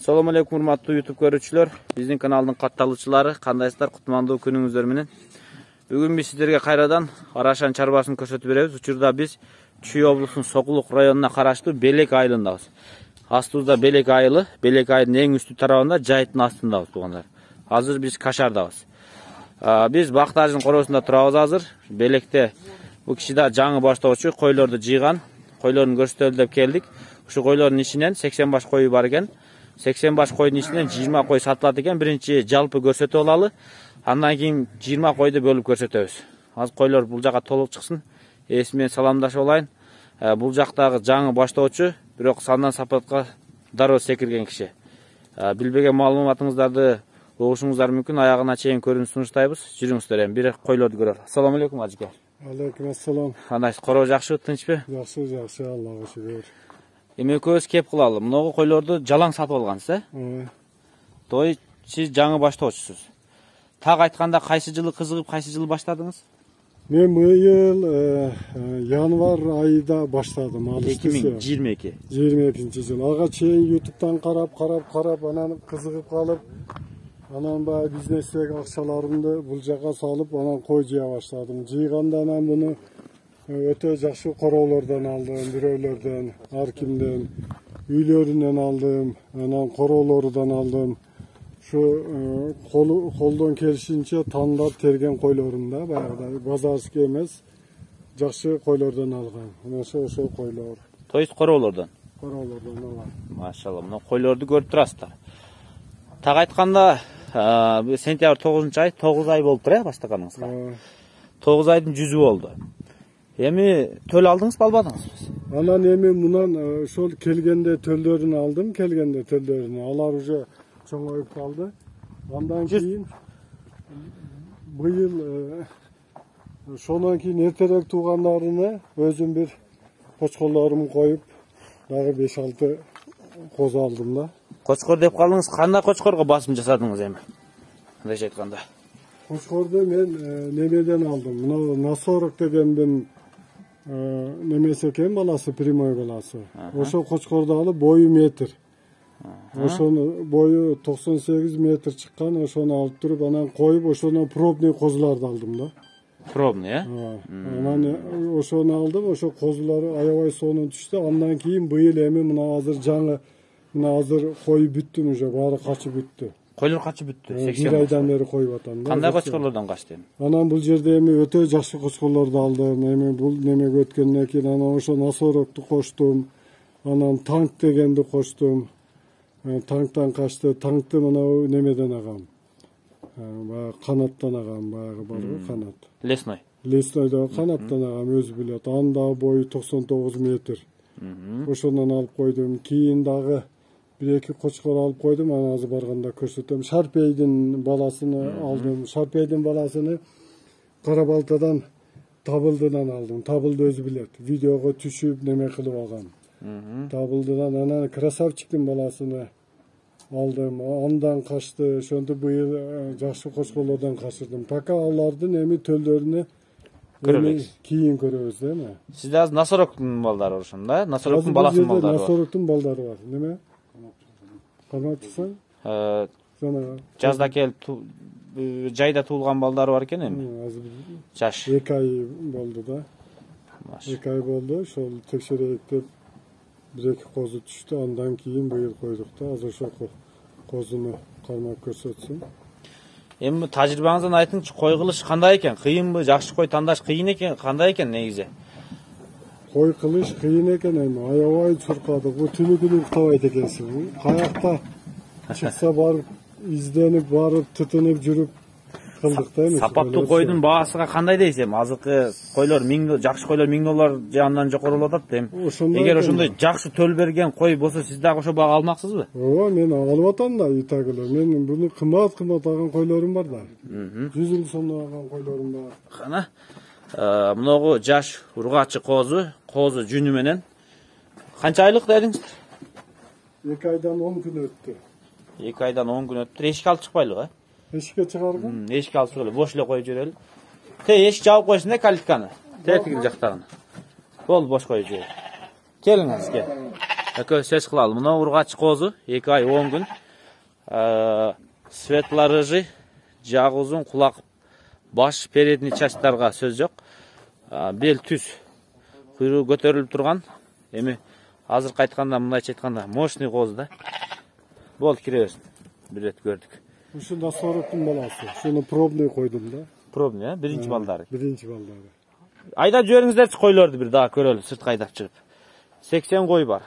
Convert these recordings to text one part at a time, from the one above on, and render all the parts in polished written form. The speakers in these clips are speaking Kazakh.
Assalamu alaikum hurmatlı YouTube görүүчүлөр. Биздин каналдын катталуучулары, кандайсыздар? Кутмандуу күнүңүздөр менен. Бүгүн биз сиздерге кайрадан Арашан чарбасын көрсөтүп беребиз. Учурда биз Чүй облусунун Сокулук районуна караштуу Белек айылындабыз. Астыбызда Белек айылы, Белек айылдын эң үстү тарабында Жайыттын астындабыз туугандар. Азыр биз Кашардабыз. Биз Бактаждын короосунда турабыз азыр. Белекте бул киши да жаңы баштоочу, койлорду жыйган, койлорун көрсөтөлү деп келдик. Ушу койлордун ичинен 80 баш кою бар экен. 80 баш койдун ичинен 20 кой сатылат экен. Биринчи жалпы көрсөтүп алалы. Андан кийин 20 койду бөлүп көрсөтөбүз. Азыр койлор бул жака толук чыксын. Эси менен саламдашып алайын. Бул жактагы жаңы баштоочу, бирок сандан сапатка дароо секирген киши. Билбеген маалыматыңыздарды угушуңуздар мүмкүн. Аягына чейин көрүүнү сунуштайбыз. Жүрүңүздөр эми бир койлорду көрөлү. Ассаламу алейкум ажыке. Алейкум ассалам. Кандайсыз? Короо жакшы, тынчпы? Жакшы, Аллага шүгүр. Эми экөөбүз кеп кылалы. Муногу койлорду жалаң сатып алгансыз, Той сиз жаңы баштоочусуз. Так айтканда кайсы жылы кызыгып, кайсы жылы баштадыңыз? Мен быйыл январ айында баштадым. 2022. 22-жыл. Ага чейин YouTube'дан карап, анан кызыгып калып, анан баа бизнестеги акчаларымды бул жака салып, анан кой жыя баштадым. Жыйганда анан буну өтө жакшы короолордон алдым, бирөөлөрдөн, ар кимден, үйлөрүнөн алдым, анан короолордон алдым. Şu koldan kelişince tandar tergen koylarında bazarski emez жақсы koylardan algan. Şu koylar. Toyuz koroolordan. Koroolordan algan. Maşallah, bunu koylardı görüp turasızlar. Tak aytkanda sentyabr 9 ay, 9 ay boluptur ya başlaganыңызга. 9 ayдын 100'ü oldu. Emi töl aldınız, balbadınız biz? Anan emi munan şol kelgende töldörünü aldım, kelgende töldörünü. Alar uca çoğayıp kaldı. Ondan keyin bıyıl şondan keyin erterek tuğanlarını özüm bir koçkollarımı koyup daha 5-6 koz aldım da. Koçkor dep kaldınız, kanda koçkorga basım jasadыңыз эми? Kandayça aytkanda? Koçkordu men nemeden aldım. Buna Nasorok degenden nemesi eken balası, Primoy balası. Oşo koçkordu alıp boyu metr. Oşonu boyu 98 metr çıkkan, oşonu alıp durup anan koyup oşonu probny kozlardı aldım da. Probny, ya? Anan oşonu aldım, oşo kozları ayabay sonun düştü. Ondan keyin bıyıl emi mına hazır жаңы, mına hazır koyu büttüm uje, bari kaçı büttü. Koylor kaçı büttü? 80 bir aydan beri koyup atan da. Kanday koçkorlardan kaçtı emi? Anan bul jerde emi öte jakşı koçkorlardı aldım. Emi bul nemek ötkenden keyin anan oşo Nasoroktu koştum. Anan tank degendi koştum. Tanktan kaçtı. Tankты mına nemeden agam. Kanattan agam, bayağı var kanat. Lesnoy. Lesnoy'da kanattan agam özü bilet. Anda boyu 99 metr. Oşondan alıp koydum. Keyin dağı bir-iki koçkor alıp koydum. Ana azı barganda körsötөм. Şarpeydin balasını aldım. Şarpeydin balasını Karabaltadan Tabıldıdan aldım. Tabıldı özü bilet. Videoga düşüp neme kılıp algam. Tabıldıdan ana Krasavчиктин balasını aldım. Ondan kaçtı. Şonda bıyıl жақсы koçkollardan kaçırdım. Taka alardın emi töldörünü keyin görөбүz, değil mi? Sizde az Nasorok'un baldары orşunda, Nasorok'un balasının baldары var. Nasorok'un baldары var, değil mi? Kanatçısan? Жазда келип жайда туулган балдары бар экен эми. Жаш. 2 ay болду да. 2 ay болду. Şol tekşereyip деп 1-2 kozu düştü. Ondan keyin bıyıl koyduk da. Azır şo kozunu karmak көрсөтсүн. Эми тажрыйбаңыздан айтыңызчы, кой кылыш кандай экен? Кыйынбы? Жакшы кой тандаш кыйын экен, кандай экен негизи? Koy kılış kıyın eken emi. Ayavay çurkadık. Bu tünü uktavayt ekensin. Kayakta çıksa barıp, izlenip barıp, tutunup, jürüp kıldık değil mi? Sapаттуу койдун баасыга кандай дейсем? Азыркы койлор жакшы койлор $1000 жанынан жокору болуп атат эми. Эгер ошондой жакшы төл берген кой болсо, сиз дагы ошо бага алмаксызбы? Ооба, мен алып атам да итагылы. Мен буну кымбат алган койлорум бар да. 100 жыл сомдон алган койлорум бар. Кана мыногу жаш ургачы козу жүнү менен канча айлык дедиңиз? 2 aydan 10 gün öttü. 2 aydan 10 gün öttü. Eşik alıp çıkpайлы го? Eşikке çıkargın? Eşik alıp çıkpайлы. Boş эле коюп жиберели. Eşik жаап койсун да калитканы. Тетигил жактагын. Бол бош коюп жибер. Келиңиз, кел. экөөбүз сөз кылалы. Мына ургач козу 2 ай 10 күн. Светла рыжий, жагы узун, кулак, баш, передний частьтарга сөз жок. Бел түз. Куйругу көтөрүлүп турган. Эми азыр кайтканда, мындайча айтканда, мощный коз да. Болду, кире берсин. Бир рет көрдүк. Ушунда сороктун баласы. Шуну пробный койдум да. Пробный, биринчи балдары. Биринчи балдары. Айдап жибериңиздерчи койлорду бир дагы көрөлү, сыртка айдап чыгып. 80 кой бар.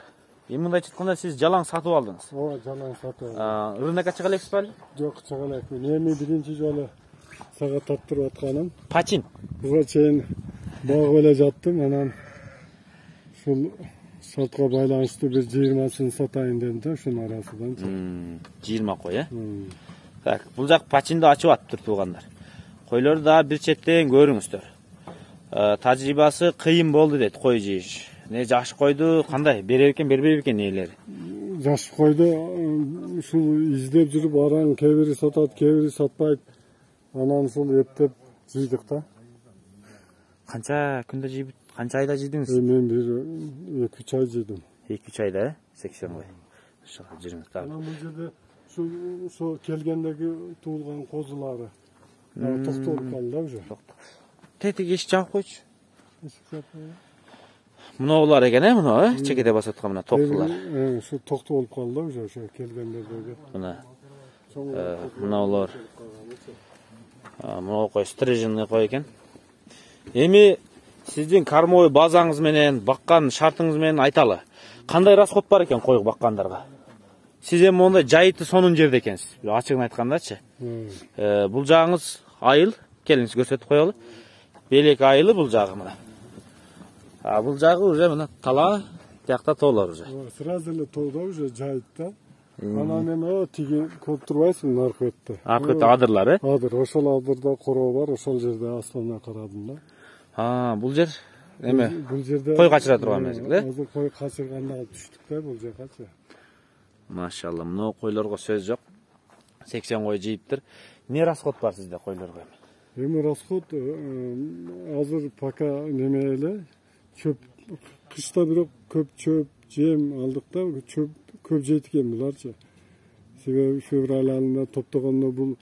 Эми мындайча айтканда сиз жалаң сатып алдыңыз. Ооба, жалаң сатып алдым. Рынокко чыга элексиз беле? Жок, чыга элекмин. Эми биринчи жолу сага таптырып атканым. Пачин. Буга чейин багып эле жаттым, анан ушул шартка байланыштуу бир 20-сын сатайын дедим да, ушунун арасынан. 20 кой, Так, бул жак пачинди ачып атыптыр туугандар. Койлорду да бир четтен көрүңүздөр. Тажрыйбасы кыйын болду дейт кой жийиш. Не жаш койду, кандай? Берер экен, бербейби экен ээлери? Жаш койду ушул издеп жүрүп араң кээ бири сатат, кээ бири сатпайт. Анан ушул эптеп жыйдык да. Канча күндө жийип, канча айда жыйдыңыз? Мен бир 2-3 ай жыйдым. 2-3 айда, 80 кой. Жүрүңүз так. Анан бул жерде ошо келгендеги туулган козулары токтолуп калды да уже. Тетиги эшик жаап койчу. Мынаулар экен, мына, чекете басып аткан мына токтулар. Ошо токту болуп калды да уже, ошо келгендердеги. Мына. Мынаулар. Мына кой стриженный кой экен. Эми сиздин кормовой базаңыз менен, баккан шартыңыз менен айталы. Кандай расход бар экен кой баккандарга? Сиз эми мондай жайыты сонун жерде экенсиз. Ачыгын айткандачы. Бул жагыңыз айыл, келиңиз көрсөтүп коелу. Белек айылы бул жагы мына. Бул жагы уже мына тала, тиякта тоолор уже. Сразу эле тоодо уже жайытта. Анан эми тиги көрүп турбайсыңбы аркы бетте? Аркы бетте адырлар, Адыр, ошол адырда короо бар, ошол жерде астына карадым да. Бул жер эме? Бул жерде кой качыра турган мезгил, Азыр кой качырганда алып түштүк да бул жакачы. Машалла, мына койлорго сөз жок. 80 кой жийиптир. Не расход бар сизде койлорго эми? Эми расход азыр пока неме эле чөп, кышта бирок көп чөп, жем алдык да, көп жейт экен буларчы. Себеби февраль айында топтогондо бул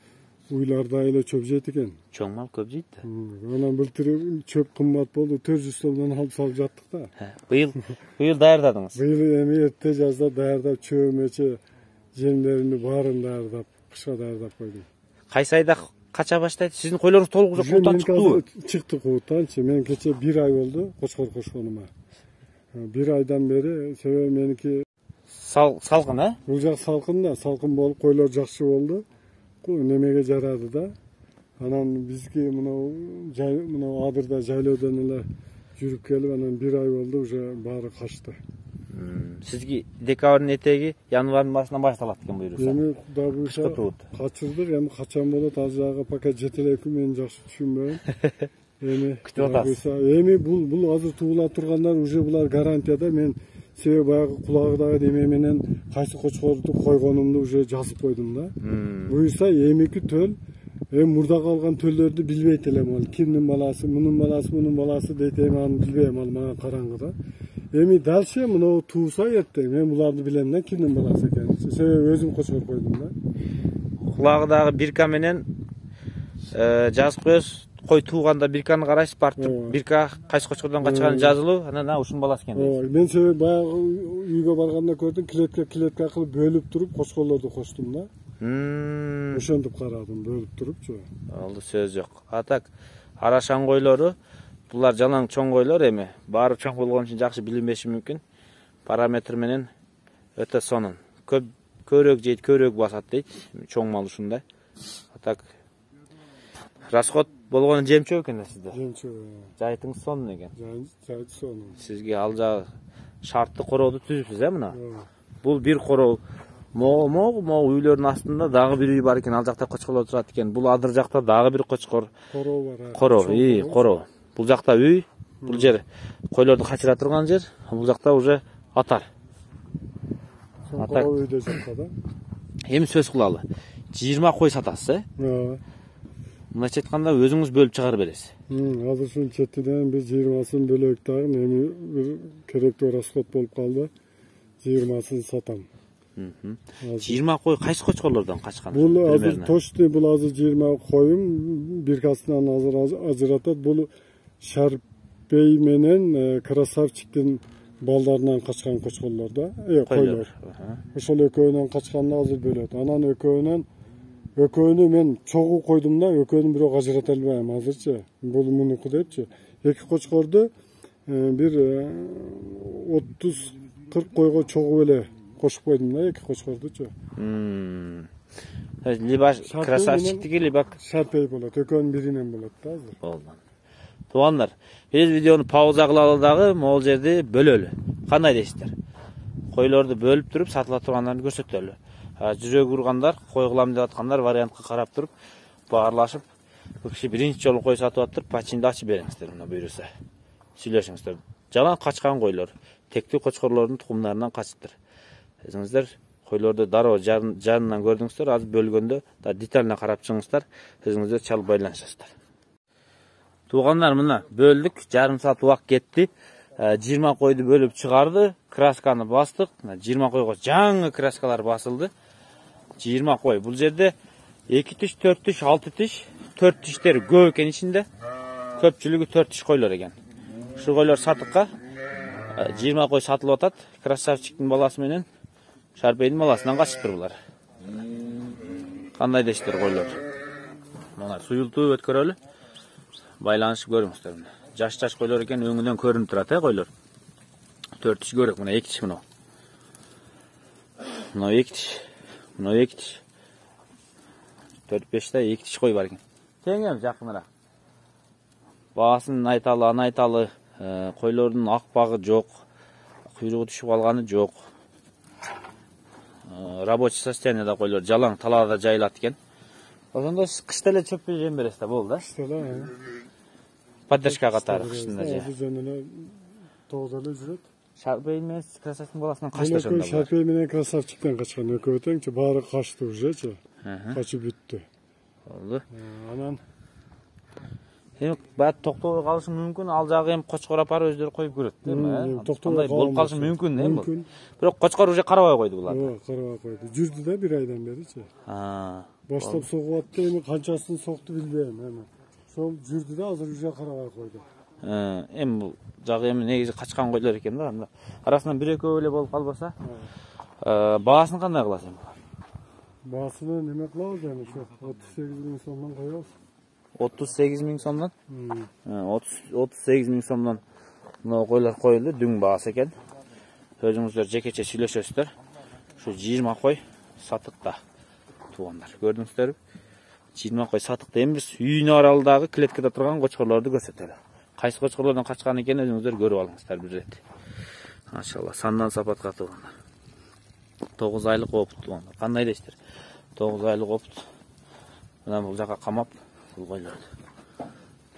уйларда эле чөп жейт экен. Чоң мал көп жейт да. Анан былтыр чөп кымбат болду, 400 сомдон алып салып жаттык да. Быйыл даярдадыңыз? Быйыл эми эрте жазда даярдап, чөбмече жемдерини баарын даярдап, кышка даярдап койдум. Кайсы айда кача баштайт? Сиздин койлоруңуз толук уже кууттан чыктыбы? Чыкты кууттанчы. Мен кече 1 ай болду кочкор кошконума. 1 айдан бери себеби меники салкын, Бул жак салкын да, салкын болуп койлор жакшы болду. Немеге жарады да. Анан бизги мына адырда жайлоодон эле жүрүп келип, анан 1 ай болду уже баары качты. Сизги декабрдын этеги январдын башынан башталат экен буйруса. Эми кудай буйруса качырдык, эми качан болот ал жагы пока жете элекпи, мен жакшы түшүнбөйм. Эми күтүп атасыз. Эми бул азыр туула тургандар уже булар гарантияда. Мен себеби баягы кулагыдагы неме менен кайсы кочкорду койгонумду уже жазып койдум да. Буйруса эмики төл, мурда калган төлдөрдү билбейт элем ал. Кимдин баласы, мунун баласы дейт, эми аны билбейм, ал мага караңгыда. Эми дальше мына туурса эртең, мен буларды билем да, кимдин баласы экенин. Себеби өзүм кочкор койдум да. Кулагыдагы бирка менен жазып коесуз. Кой тууганда бирканы карайсыз, барып бирка кайсы кочкордон качканы жазылуу, анан ушунун баласы экен дейсиз. Мен себеби баягы үйгө барганда көрдүм, клетка кылып бөлүп туруп кочкорлорду коштум да. Ошентип карадым, бөлүп турупчу. Алды сөз жок. Так, арашан койлору булар жалаң чоң койлор эми. Баары чоң болгон үчүн жакшы билинбеши мүмкүн. Параметр менен өтө сонун. Көрөк жейт, көрөк басат дейт. Чоң мал ушундай. Так, расход болгон жемчөө экен да сизде. Жемчөө. Жайытыңыз сонун экен. Жайыт сонун. Сизге ал жагы шартты корооду түзүпсүз, мына. Бул бир короо. Мо үйлөрдүн астында дагы бир үй бар экен, ал жакта кочкорлор турат экен. Бул адыр жакта дагы бир кочкор. Короо бар. Короо. Бул жакта үй, бул жер койлорду качыра турган жер, бул жакта уже атар. Короо үйдө жакта да. Эми сөз кылалы. 20 кой сатасыз, Мындайча айтканда өзүңүз бөлүп чыгарып бересиз. Азыр ушун четинен биз 20сын бөлөк дагы эми бир керектүү расход болуп калды. 20'sını satam. 20 koy qaysi qo'chqorlardan qaçqan? Bul hazır toştu, bul hazır 20 koyum, birkasından hazır ajıratat. Bul Şarpey menen Krasavчиктин ballarından kaçkan qo'chqorlarda, qo'ylar. Oşol ekөөүнөн kaçkanını hazır bölöt. Anan ekөөнү men çoğu koydum da, ekөөнүн бирок ажырата албайм азырчы. Бул мунуку депчи. Эки qo'chqordu bir 30-40 koyga çoğu эле koşup koydum da, iki qo'chqorduchu. Liba Krasavчиктики, liba Şarpey bolat, ekөөнүн birinen bolat da hazır. Oldu. Tuğanlar, biz videonu pauza kılalı dağı mol жерди bölölü. Kanday deysizler. Koylardı bölüp durup satıla turganlarını gösterölü. Жүрөк urganlar, koy kılam деп atkanlar variantқа karap durup, bağırlaşıp, bu kişi birinci жолу koy satıp atıp, paçindi açı beriңиздер, buna buyursa. Süйлөшүңүздөр. Жалан kaçkan koylar, tekli qo'chqorlarının tukumlarından kaçıptır. Esingizler, koylarda daroo janынан gördüңүздөр, az bölgöndө da detaline karap çıgыңыздар, esingizler çalıp baylanışasыздар. Tuğanlar mına böldük, yarım saat vakt ketti. 20 koydu bölüp çıkardı, kraskanı bastık. 20 koyga жаңы kraskalar basıldı. 20 koy. Bu yerde 2 tiş, 4 tiş, 6 tiş, 4 tişleri көп eкен içinde. Köpçülüğü 4 tiş koylar eken. Şu koylar satıkka 20 koy satılıp atat. Krasavчиктин balası menen Şarpey'in balasından kaçıptır bular. Kanday deştir koylar. Bunlar suyultuğu ötkörölü. Baylanışıp görüңүздөр. Жаш koylar eken öňünden körünüp turat koylar. 4 tiş görek, buna 2 tiş buna. Buna 2 tiş. Buna 2 tiş. 4-5'te 2 tiş koy var eken. Tengem jakыныra. Bağasının aytalı, koylardın akbağı jok. Kuyruğu düşüp algany jok. Рабочий состоянияда koylar жалаң talada жайылат eken. Ошондо кышта эле чөп жем бересиз да, болду да. Поддержка катары кыштында же. Жөнүнө 9 эле жүрөт. Şarpey менен Krasavчиктин баласынан качты ошондо. Şarpey менен Krasavчиктен качкан экөө теңчи, баары качты ужечи. Качып бүттү. Болду. Анан бат токтобой калышы мүмкүн, ал жагы эми кочкор апарып өздөрү коюп көрөт, эми. Токтобой болуп калышы мүмкүн, эми. Бирок кочкор уже карабай койду булар. Карабай койду. Жүрдү да 1 айдан беричи. Баштап согуп атты, эми канчасын сокту билбейм, эми. Сол жүрдү да, азыр уже карабай койду. Эми бул жагы эми негизи качкан койлор экен да, анда. Арасынан 1-2 эле болуп калбаса, баасын кандай кыласың? Баасыны неме кылабыз эми, ошо 38 миң сомдон коебуз. 38 миң сомдон? 38 миң сомдон мына койлор коюлду, дүң баасы экен. Өзүңүздөр жекече сүйлөшөсүздөр. Ушу 20 кой сатыкта туугандар. Көрдүңүздөрбү? 20 кой сатыкта. Эми биз үйүнүн аралдагы клеткада турган кочкорлорду көрсөтөлү. Кайсы кочкорлордон качкан экенин өзүңүздөр көрүп алыңыздар бир рет. Машалла, сандан сапатка туугандар. 9 айлык опут туугандар. Кандай дейсиздер? 9 айлык опут. Мына бул жака камап бул койлорду.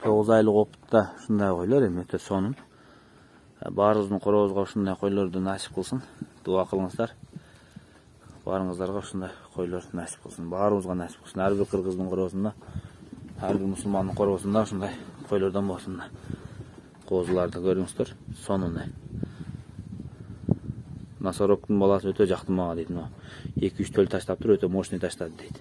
9 айлык опутта ушундай койлор эми өтө сонун. Баарыбыздын коробузга ушундай койлорду насип кылсын. Дуа кылыңыздар. Баарыңыздарга ушундай койлор насип кылсын. Баарыбызга насип кылсын. Ар бир кыргыздын коробусунда, ар бир мусулмандын коробусунда ушундай койлордон болсун. Козуларды көрүңүздөр. Сонун. Насороктун баласы өтө жакты мага дейт. 2-3 төл таштап туруп, өтө мощный таштады дейт.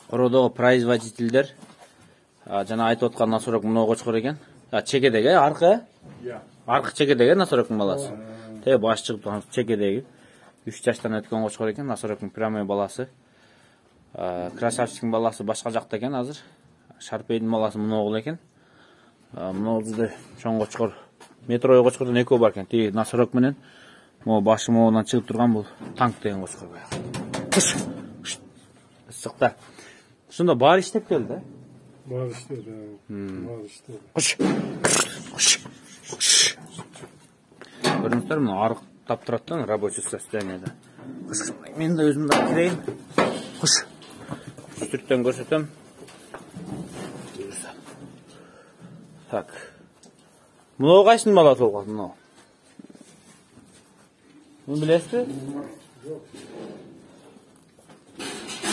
Кородогу производительдер жана айтып аткан насорок мына кочкор экен. Чекедеги, аркы? Аркы чекедеги насороктун баласы. Те баш чыгып турган чекедеги 3 жаштан өткөн кочкор экен, насороктун прямой баласы. Красавчиктин баласы башка жакта экен азыр. Шарпейдин баласы мына огул экен. Мына жерде чоң кочкор, метрой кочкордон экөө бар экен. Тиги насорок менен могу башы могунан чыгып турган бул танк деген кочкор. Ысыкта. Ушунда баары иштеп келди да? Баары иштеди. Баары иштеди. Көрүңүздөр, мына арыктап турат да, рабочий состоянияда. Мен да өзүм да кирейин. Сүрттөн көрсөтөм. Так. Мына кайсынын баласы болуп калды мына? Муну билесизби? Жок.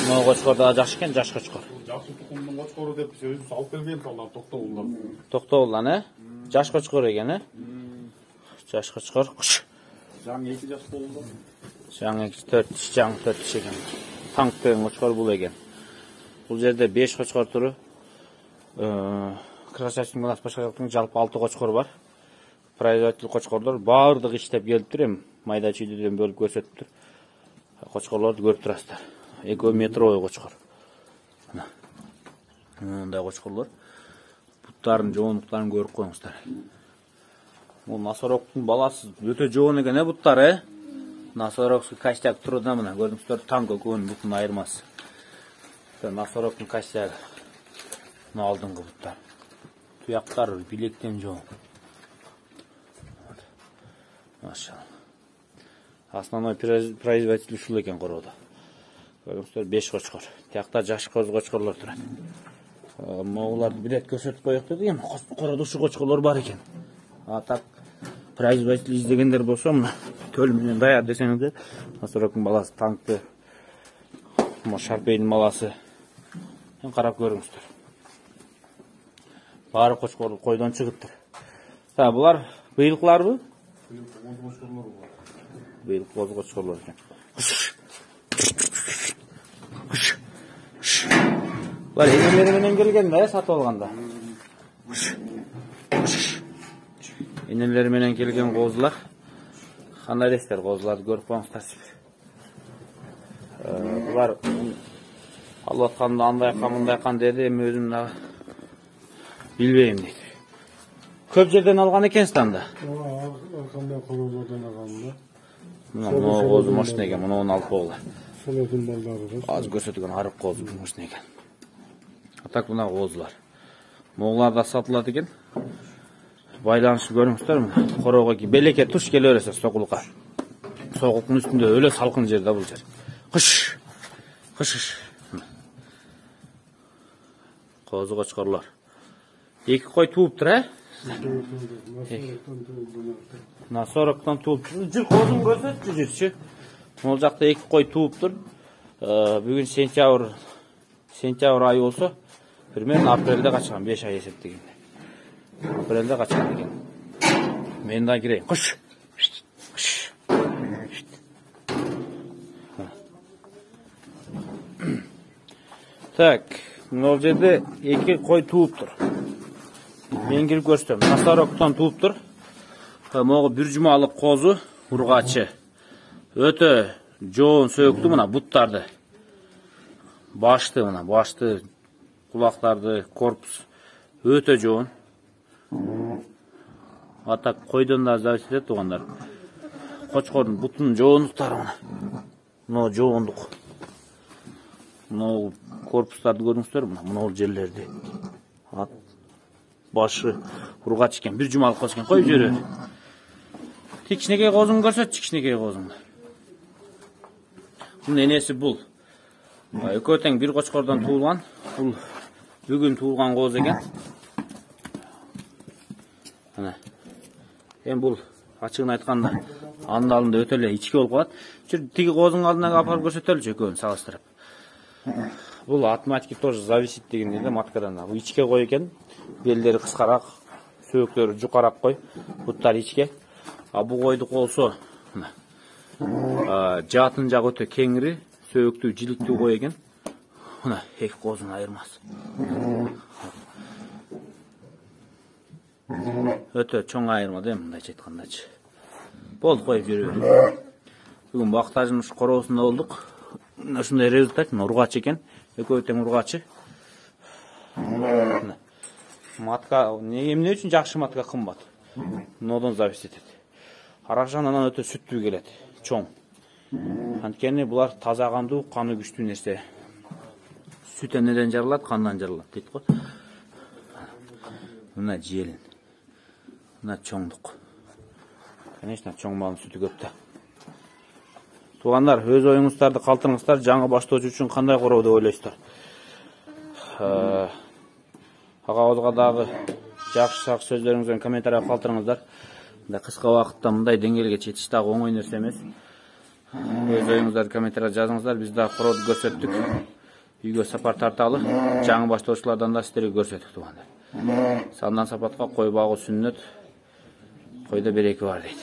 Мына кочкор да жакшы экен, жаш кочкор. Жакшы тукумдун кочкору деп өзүбүз алып келген салдар Токтогулдан. Токтогулдан, Жаш кочкор экен, Жаш қошқар. Жаң 2 жас болды. Жаң 4 екен. Танк деген қошқар бұл екен. Бұл жерде 5 қошқар түрі. Красавчик Манас Пашқалықтың жалпы 6 қошқар бар. Производитель қошқарлар барлығы іштеп келіп тұр. Майда чүйдеден бөліп көрсетіп тұр. Қошқарларды көріп тұрасыздар. Екеуі метровый қошқар. Мындай қошқарлар. Бұттарын, жоғынлықтарын көріп қойыңыздар. Бұл носорогтың баласы өте жоғын екен, бұттар, Носорогский костяк тұруда мына, көрдіңіздер, танк көкөнің бұтын айырмасы. Носорогтың костягі. Мұны алдыңғы бұттар. Тұяқтар билектен жоғын. Машалла. Основной производитель шул екен қороуда. Көрдіңіздер, 5 қошқар. Тияқта жаш қошқарлар тұрады. Моғыларды билет көрсетіп қойықты деген, қороуда шу қошқарлар бар екен. Так, производитель издегендер болса, мұна төл менен даяр десеңіздер, носорогтың баласы танкты, шарпейдің баласы. Қарап көріңіздер. Бары қошқарлар қойдан шығыптыр. Бұлар бейілқылар бұл? Бейілқ қозы қошқарлар екен. Бұлар енелеріменен келген бәе сатып алғанда. Енелеріменен келген қозылар. Қандай дестер қозыларды көріп қойыңыздар. Бұлар алатқанда андайқан деді, өзім білбеймін дейді. Көп жерден алған екен станда? Қандай қорозадан алғанында. Мұны қозы машын екен, мұны 16 болы. Солардың балдары. Аз көрсетілген арық қозы машын екен. Атак бұна қозылар. Моғыларда сатылады екен. Байланышы көріңіздер мұны. Қорауға ки белеке тұш келе өресі соқылға. Соқылқын үстінде өлі салқын жерде бұл жер. Қыш. Қозы қошқарлар. 2 қой туып тұр, Носорогтан туып тұр. Жүр қозын көрсет, жүрші. Ол жақта 2 қой туып тұр. Бүгін сентябр айы болса, примерно апрельде қашқан, 5 ай есептеген. Апрельде қашқан екен. Мен да кірейін. Қыш. Так, ол жерде 2 қой туып тұр. Мен келіп көрсетем. Носорогтан туып тұр. Моғы бір жұмалық қозы, ұрғачы. Өте жоғын сөйікті мұна бұттарды. Башты мұна, башты, құлақтарды, корпус. Өте жоғын. Атак қойдан да зависит етті оғандар. Қошқардың бұттың жоғындықтары мұна. Мұна жоғындық. Мұна корпустарды көріңіздер мұна, мұна жерлерде. Başı urgaç eкен, bir cumалық қоз екен, қойып жүреді. Тек кішінекей қозын көрсет, кішінекей қозыңды. Бұның енесі бұл. Өкөтең бір қошқардан туылған. Бұл бүгін туылған қоз екен. Бұл ашығын айтқанда андалында өтеле ичке болып қалады. Тегі қозың алдына апарып көрсетелі өкөні салыстырып. Бұл атматики тоже зависит деген дейді маткадан. Бұл ичке қой екен. Белдері қысқарақ, сөйектері жұқарақ қой. Бұттар ичке. Бұл қойды қолсы жатын жағы өте кеңірі, сөйекті жилікті қой екен. Екі қозын айырмасы. Өте чоң айырма дейм, мұндайша айтқандачы. Болды қойып жүріп. Бүгін бақтажын қороусында олдық. Шындай результат, ұрғач екен. Өкөтең ұрғачы. Матка, емне үшін жақшы матка қымбат. Нодан зависит етеді. Арақжанынан өте сүттүү келеді, чоң. Анткені бұлар тазағанды, қаны күштүү нәрсе. Сүттен неден жарылады, қандан жарылады дейді ғой. Мына желін. Мына чоңдық. Конечно, чоң малын сүті көпті. Туғандар, өз ойыңыздарды қалтырыңыздар, жаңа баштаушы үшін қандай қорауды ойлайсыздар. Ағауызғадағы жақсы сөздеріңізден комментария қалтырыңыздар. Қысқа уақытта мұндай деңгейге жетіштағы оңай нәрсе емес. Өз ойыңыздарды комментария жазыңыздар. Біз да қорауды көрсеттік. Үйге сапар тарталы. Жаңа баштаушылардан да сіздерге көрсеттік туғандар. Сандан сапатқа қой бағу сүннет. Koyda bir eki var deydi.